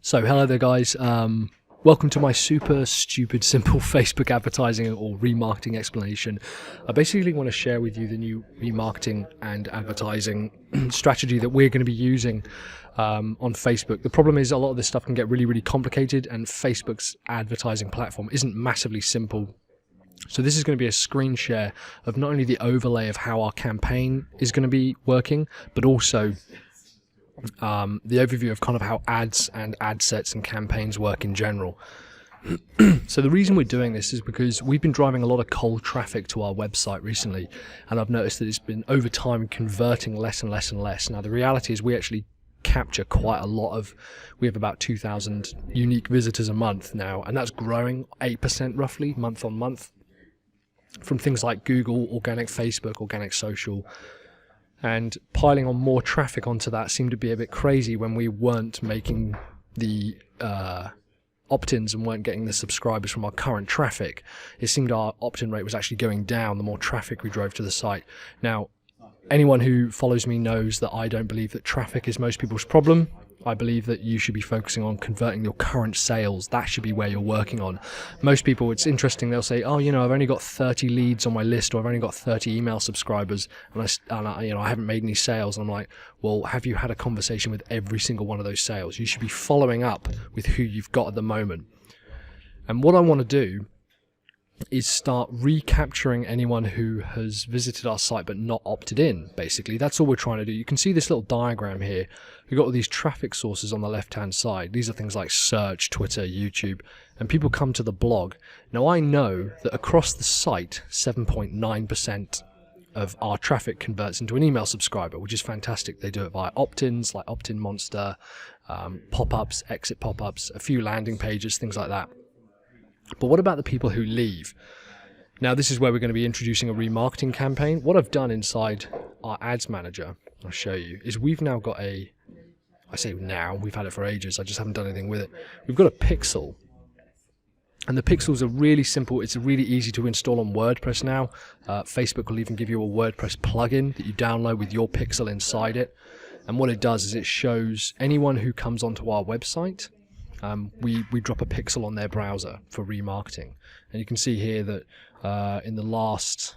So hello there guys, welcome to my super stupid simple Facebook advertising or remarketing explanation. I basically want to share with you the new remarketing and advertising strategy that we're going to be using on Facebook. The problem is a lot of this stuff can get really complicated, and Facebook's advertising platform isn't massively simple. So this is going to be a screen share of not only the overlay of how our campaign is going to be working, but also the overview of kind of how ads and ad sets and campaigns work in general. So the reason we're doing this is because we've been driving a lot of cold traffic to our website recently, and I've noticed that it's been over time converting less and less and less. Now the reality is we actually capture quite a lot of, we have about 2,000 unique visitors a month now, and that's growing 8% roughly month on month from things like Google, organic Facebook, organic social. And piling on more traffic onto that seemed to be a bit crazy when we weren't making the opt-ins and weren't getting the subscribers from our current traffic. It seemed our opt-in rate was actually going down the more traffic we drove to the site. Now, anyone who follows me knows that I don't believe that traffic is most people's problem. I believe that you should be focusing on converting your current sales. That should be where you're working on. Most people, it's interesting, they'll say, oh, I've only got 30 leads on my list, or I've only got 30 email subscribers, and I haven't made any sales. And I'm like, well, have you had a conversation with every single one of those sales? You should be following up with who you've got at the moment. And what I want to do is start recapturing anyone who has visited our site but not opted in. Basically, that's all we're trying to do. You can see this little diagram here. We've got all these traffic sources on the left hand side. These are things like search, Twitter, YouTube, and people come to the blog. Now I know that across the site 7.9% of our traffic converts into an email subscriber, which is fantastic. They do it via optins like Opt-in Monster, pop-ups, exit pop-ups, a few landing pages, things like that. But what about the people who leave? Now this is where we're going to be introducing a remarketing campaign. What I've done inside our ads manager, I'll show you, is we've now got I say now, we've had it for ages, I just haven't done anything with it. We've got a pixel, and the pixels are really simple. It's really easy to install on WordPress now. Facebook will even give you a WordPress plugin that you download with your pixel inside it. And what it does is it shows anyone who comes onto our website, we drop a pixel on their browser for remarketing. And you can see here that in the last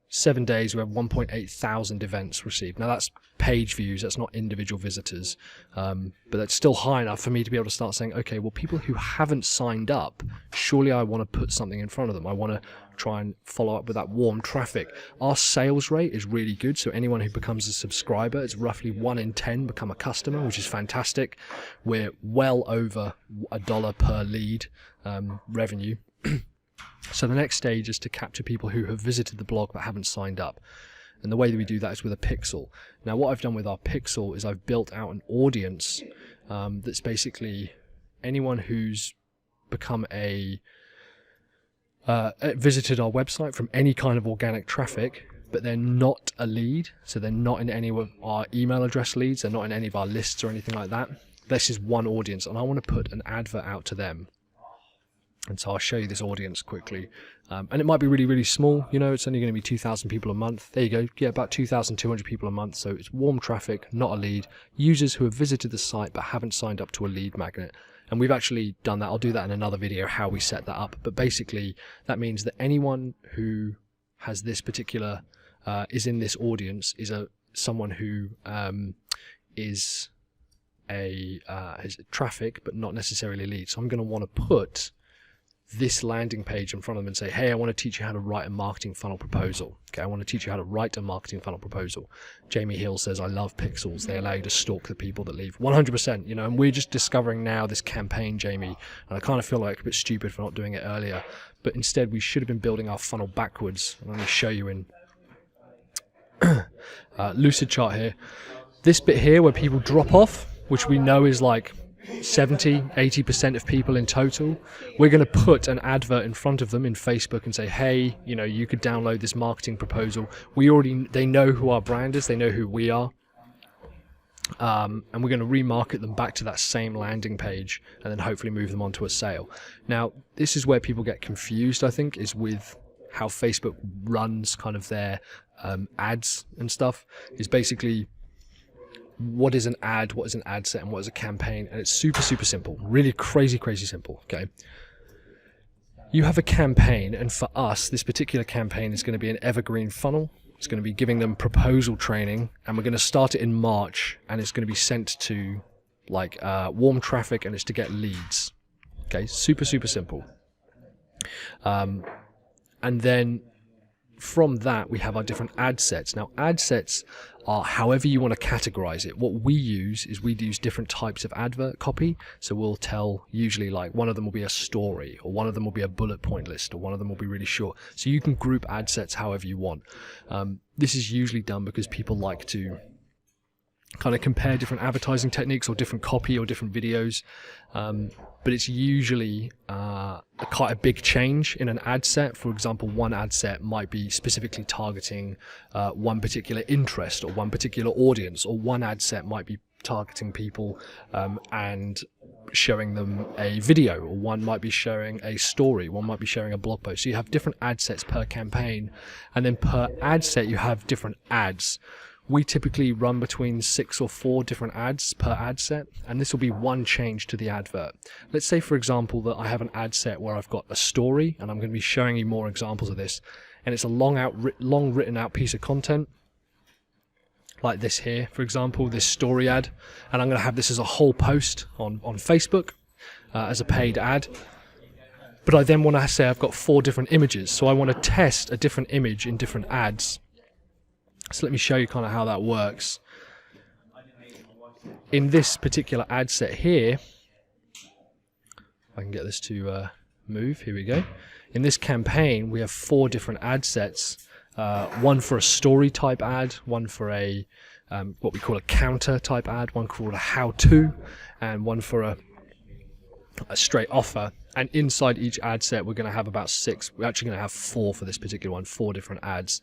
7 days we have 1.8 thousand events received. Now that's page views, that's not individual visitors, but that's still high enough for me to be able to start saying, okay, well, people who haven't signed up, surely I want to put something in front of them. I want to try and follow up with that warm traffic. Our sales rate is really good, so anyone who becomes a subscriber, it's roughly 1 in 10 become a customer, which is fantastic. We're well over $1 per lead revenue. So the next stage is to capture people who have visited the blog but haven't signed up. And the way that we do that is with a pixel. Now what I've done with our pixel is I've built out an audience that's basically anyone who's become visited our website from any kind of organic traffic, but they're not a lead, so they're not in any of our email address leads, they're not in any of our lists or anything like that. This is one audience, and I want to put an advert out to them. And so I'll show you this audience quickly. And it might be really small, it's only going to be 2,000 people a month. There you go, yeah, about 2,200 people a month. So it's warm traffic, not a lead. Users who have visited the site but haven't signed up to a lead magnet. And we've actually done that. I'll do that in another video, how we set that up. But basically, that means that anyone who has this particular, is in this audience, is someone who is has traffic but not necessarily a lead. So I'm going to want to put this landing page in front of them and say, hey, I want to teach you how to write a marketing funnel proposal. Okay, I want to teach you how to write a marketing funnel proposal. Jamie Hill says, I love pixels. They allow you to stalk the people that leave. 100%, and we're just discovering now this campaign, Jamie, and I kind of feel like a bit stupid for not doing it earlier. But instead, we should have been building our funnel backwards. I'm going to show you in Lucid chart here. This bit here where people drop off, which we know is like 70-80% of people in total, we're going to put an advert in front of them in Facebook and say, hey, you could download this marketing proposal. They know who our brand is, they know who we are, and we're going to remarket them back to that same landing page and then hopefully move them onto a sale. Now this is where people get confused, I think, is with how Facebook runs kind of their ads and stuff. Is basically what is an ad, what is an ad set, and what is a campaign. And it's super simple, really crazy simple. Okay, you have a campaign, and for us this particular campaign is going to be an evergreen funnel. It's going to be giving them proposal training, and we're going to start it in March, and it's going to be sent to like warm traffic, and it's to get leads. Okay, super simple. And then from that we have our different ad sets. Now ad sets are however you want to categorize it. What we use is we use different types of advert copy. So we'll tell usually like one of them will be a story, or one of them will be a bullet point list, or one of them will be really short. So you can group ad sets however you want. This is usually done because people like to kind of compare different advertising techniques or different copy or different videos, but it's usually quite a big change in an ad set. For example, one ad set might be specifically targeting one particular interest or one particular audience, or one ad set might be targeting people and showing them a video, or one might be showing a story, one might be sharing a blog post. So you have different ad sets per campaign, and then per ad set you have different ads. We typically run between 6 or 4 different ads per ad set, and this will be one change to the advert. Let's say, for example, that I have an ad set where I've got a story, and I'm going to be showing you more examples of this, and it's a long written out piece of content, like this here, for example, this story ad, and I'm going to have this as a whole post on Facebook as a paid ad. But I then want to say I've got 4 different images, so I want to test a different image in different ads. So let me show you kind of how that works. In this particular ad set here, if I can get this to move, here we go. In this campaign, we have 4 different ad sets. One for a story type ad, one for a what we call a counter type ad, one called a how-to, and one for a straight offer. And inside each ad set, we're going to have about 6. We're actually going to have 4 for this particular one, 4 different ads.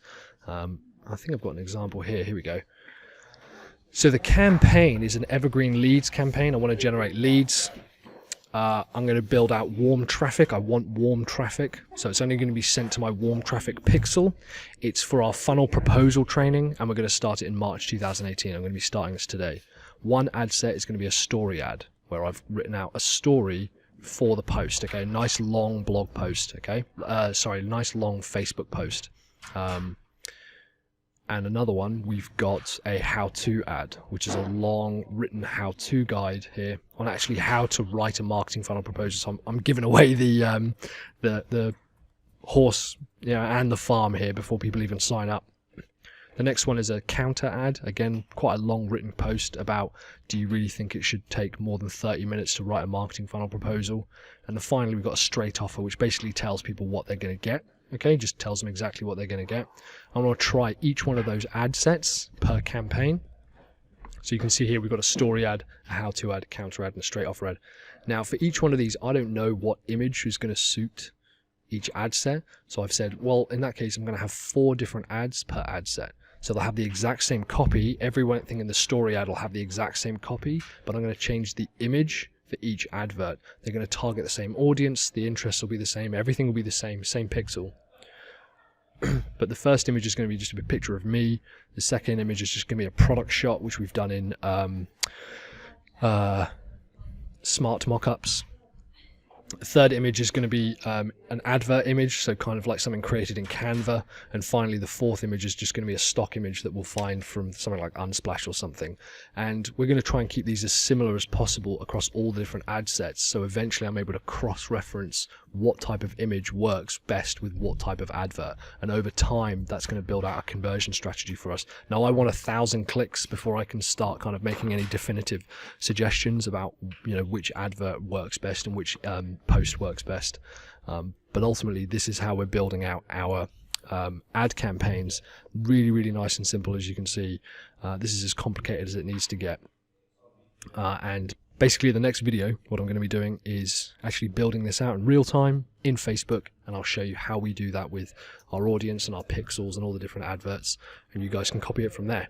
I think I've got an example here. Here we go. So the campaign is an evergreen leads campaign. I want to generate leads. I'm going to build out warm traffic. I want warm traffic. So it's only going to be sent to my warm traffic pixel. It's for our funnel proposal training, and we're going to start it in March 2018. I'm going to be starting this today. One ad set is going to be a story ad, where I've written out a story for the post. Okay, nice long blog post. Okay, nice long Facebook post. And another one, we've got a how-to ad, which is a long written how-to guide here on actually how to write a marketing funnel proposal. So I'm giving away the horse, and the farm here before people even sign up. The next one is a counter ad. Again, quite a long written post about, do you really think it should take more than 30 minutes to write a marketing funnel proposal? And then finally, we've got a straight offer, which basically tells people what they're going to get. Okay, just tells them exactly what they're going to get. I'm going to try each one of those ad sets per campaign. So you can see here we've got a story ad, a how-to ad, a counter ad, and a straight offer ad. Now for each one of these, I don't know what image is going to suit each ad set. So I've said, well, in that case, I'm going to have 4 different ads per ad set. So they'll have the exact same copy. Everything in the story ad will have the exact same copy, but I'm going to change the image for each advert. They're going to target the same audience, the interests will be the same, everything will be the same pixel. But the first image is going to be just a picture of me. The second image is just going to be a product shot, which we've done in smart mockups. The third image is going to be an advert image, so kind of like something created in Canva. And finally, the fourth image is just going to be a stock image that we'll find from something like Unsplash or something. And we're going to try and keep these as similar as possible across all the different ad sets. So eventually I'm able to cross-reference what type of image works best with what type of advert. And over time, that's going to build out a conversion strategy for us. Now, I want 1,000 clicks before I can start kind of making any definitive suggestions about, which advert works best and which post works best. But ultimately, this is how we're building out our ad campaigns. Really, really nice and simple, as you can see. This is as complicated as it needs to get. And basically, the next video, what I'm going to be doing is actually building this out in real time in Facebook, and I'll show you how we do that with our audience and our pixels and all the different adverts, and you guys can copy it from there.